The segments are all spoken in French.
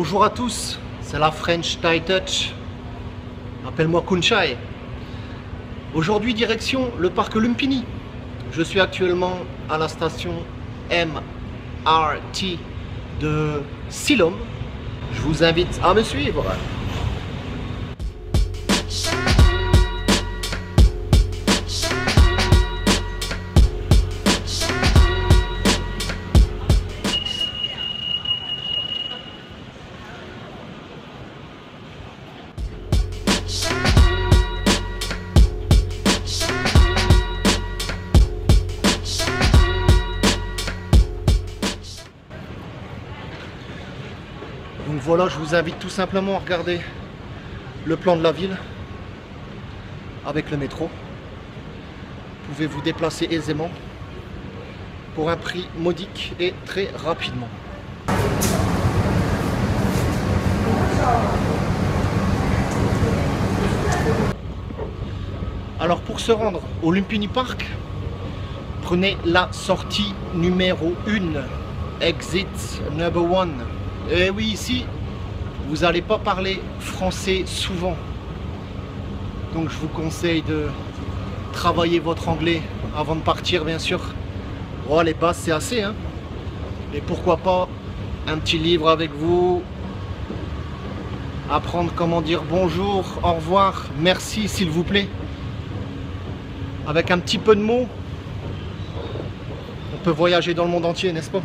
Bonjour à tous, c'est la French Thai Touch. Appelle-moi Kunchai. Aujourd'hui, direction le parc Lumpini. Je suis actuellement à la station MRT de Siloam. Je vous invite à me suivre. Donc voilà, je vous invite tout simplement à regarder le plan de la ville avec le métro. Vous pouvez vous déplacer aisément pour un prix modique et très rapidement. Alors pour se rendre au Lumpini Park, prenez la sortie numéro 1, exit number 1. Et oui, ici, vous n'allez pas parler français souvent. Donc je vous conseille de travailler votre anglais avant de partir, bien sûr. Oh, les bases, c'est assez, hein. Et pourquoi pas un petit livre avec vous. Apprendre comment dire bonjour, au revoir, merci, s'il vous plaît. Avec un petit peu de mots, on peut voyager dans le monde entier, n'est-ce pas?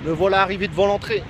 Me voilà arrivé devant l'entrée.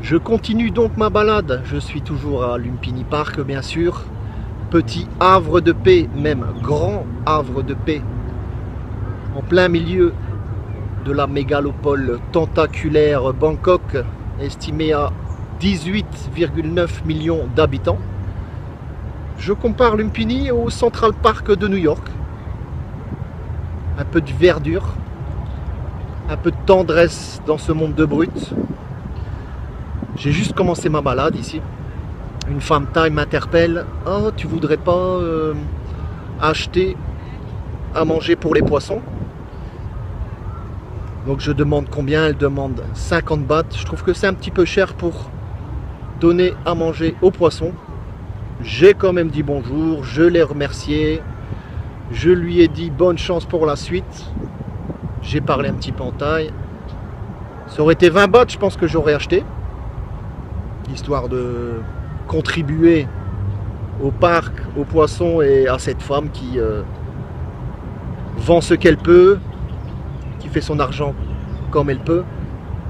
Je continue donc ma balade, je suis toujours à Lumpini Park bien sûr, petit havre de paix, même grand havre de paix, en plein milieu de la mégalopole tentaculaire Bangkok, estimée à 18,9 millions d'habitants. Je compare Lumpini au Central Park de New York, un peu de verdure, un peu de tendresse dans ce monde de brutes. J'ai juste commencé ma balade ici. Une femme thaï m'interpelle. Oh, tu voudrais pas acheter à manger pour les poissons? Donc je demande combien. Elle demande 50 bahts. Je trouve que c'est un petit peu cher pour donner à manger aux poissons. J'ai quand même dit bonjour. Je l'ai remercié. Je lui ai dit bonne chance pour la suite. J'ai parlé un petit peu en thaï. Ça aurait été 20 bahts, je pense que j'aurais acheté. Histoire de contribuer au parc, aux poissons et à cette femme qui vend ce qu'elle peut, qui fait son argent comme elle peut.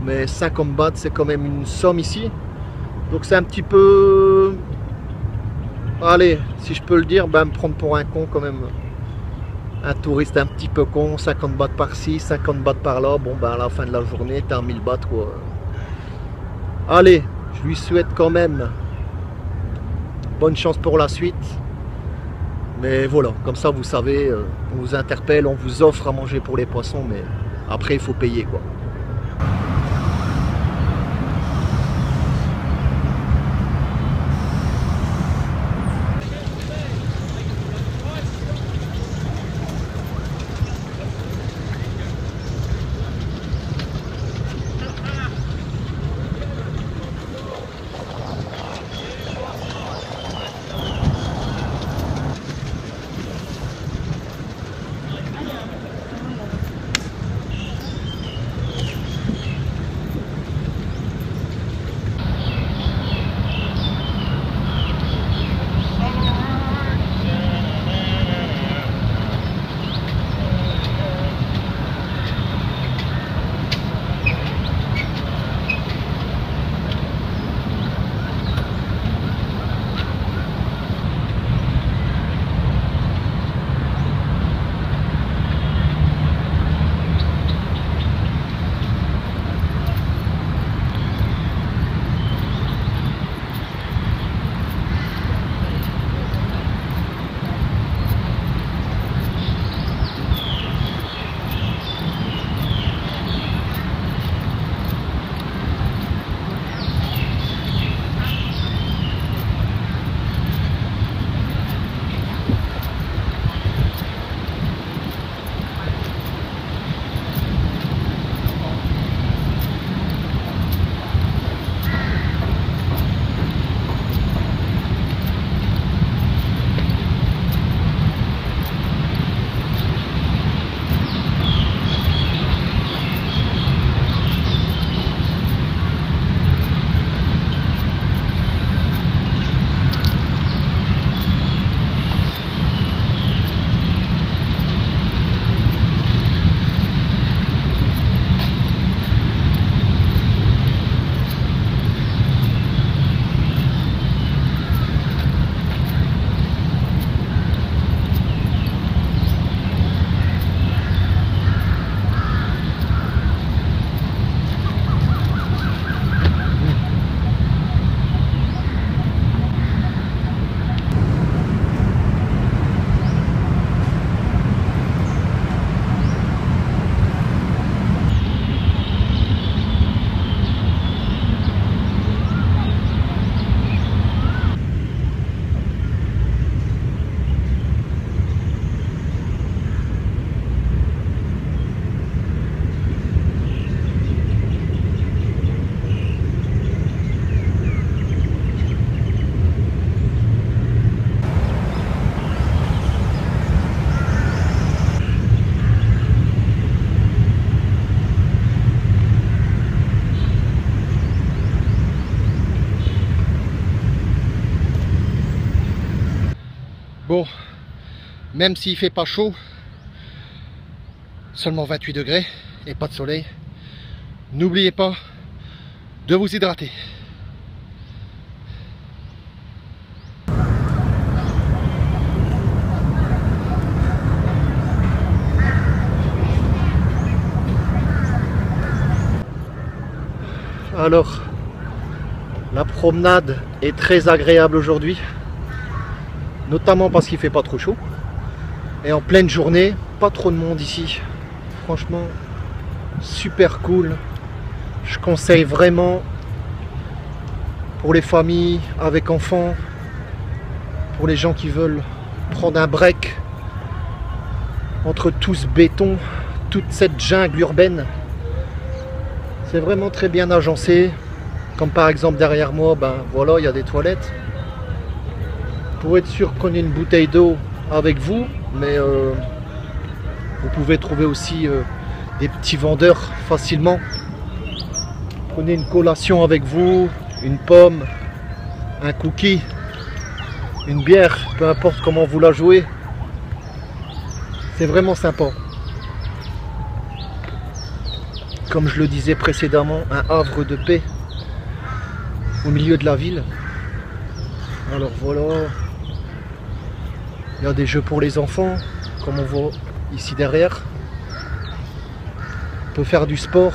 Mais 50 bahts, c'est quand même une somme ici. Donc c'est un petit peu... Allez, si je peux le dire, me prendre pour un con quand même. Un touriste un petit peu con, 50 bahts par-ci, 50 bahts par-là. Bon, à la fin de la journée, t'as 1000 bahts, quoi. Allez, je lui souhaite quand même bonne chance pour la suite. Mais voilà, comme ça vous savez, on vous interpelle, on vous offre à manger pour les poissons, mais après il faut payer, quoi. Bon, même s'il fait pas chaud, seulement 28 degrés et pas de soleil, n'oubliez pas de vous hydrater. Alors, la promenade est très agréable aujourd'hui, notamment parce qu'il fait pas trop chaud et en pleine journée, pas trop de monde ici. Franchement, super cool. Je conseille vraiment pour les familles avec enfants, pour les gens qui veulent prendre un break entre tout ce béton, toute cette jungle urbaine. C'est vraiment très bien agencé, comme par exemple derrière moi, ben voilà, il y a des toilettes. Pour être sûr qu'on ait une bouteille d'eau avec vous, mais vous pouvez trouver aussi des petits vendeurs facilement. Prenez une collation avec vous, une pomme, un cookie, une bière, peu importe comment vous la jouez. C'est vraiment sympa. Comme je le disais précédemment, un havre de paix au milieu de la ville. Alors voilà, il y a des jeux pour les enfants, comme on voit ici derrière. On peut faire du sport.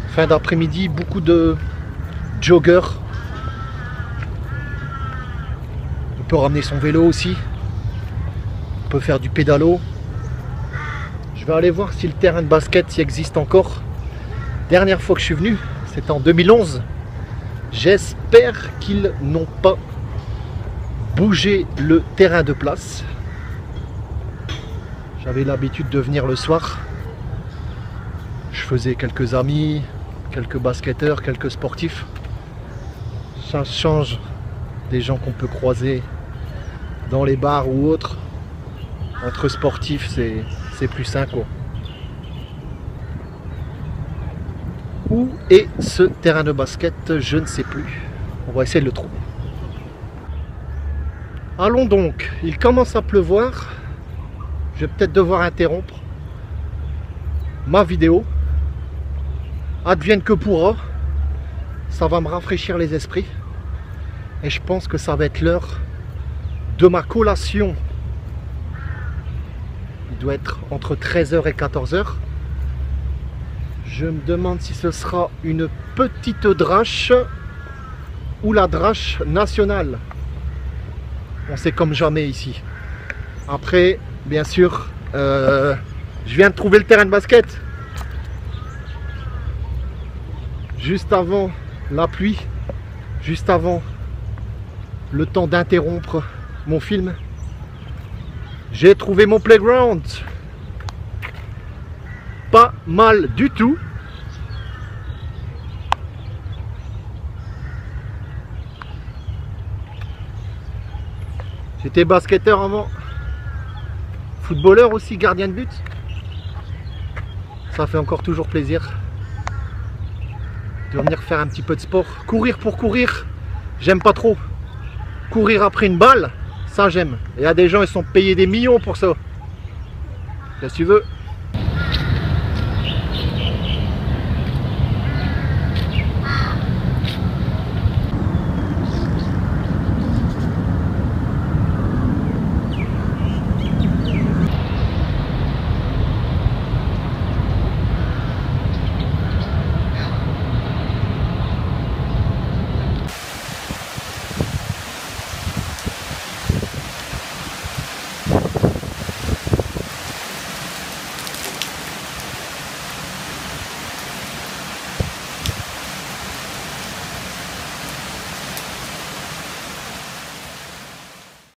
Fin d'après-midi, beaucoup de joggers. On peut ramener son vélo aussi. On peut faire du pédalo. Je vais aller voir si le terrain de basket y existe encore. Dernière fois que je suis venu, c'était en 2011. J'espère qu'ils n'ont pas bougé le terrain de place. J'avais l'habitude de venir le soir. Je faisais quelques amis, quelques basketteurs, quelques sportifs. Ça change des gens qu'on peut croiser dans les bars ou autres. Entre sportifs, c'est plus sain quoi. Où est ce terrain de basket? Je ne sais plus. On va essayer de le trouver. Allons donc, il commence à pleuvoir. Je vais peut-être devoir interrompre ma vidéo. Advienne que pourra. Ça va me rafraîchir les esprits. Et je pense que ça va être l'heure de ma collation. Il doit être entre 13h et 14h. Je me demande si ce sera une petite drache ou la drache nationale. On sait comme jamais ici. Après, bien sûr, je viens de trouver le terrain de basket. Juste avant la pluie, juste avant le temps d'interrompre mon film, j'ai trouvé mon playground. Pas mal du tout. J'étais basketteur avant, footballeur aussi, gardien de but. Ça fait encore toujours plaisir de venir faire un petit peu de sport. Courir pour courir, j'aime pas trop. Courir après une balle, ça j'aime. Il y a des gens, ils sont payés des millions pour ça. Qu'est-ce que tu veux?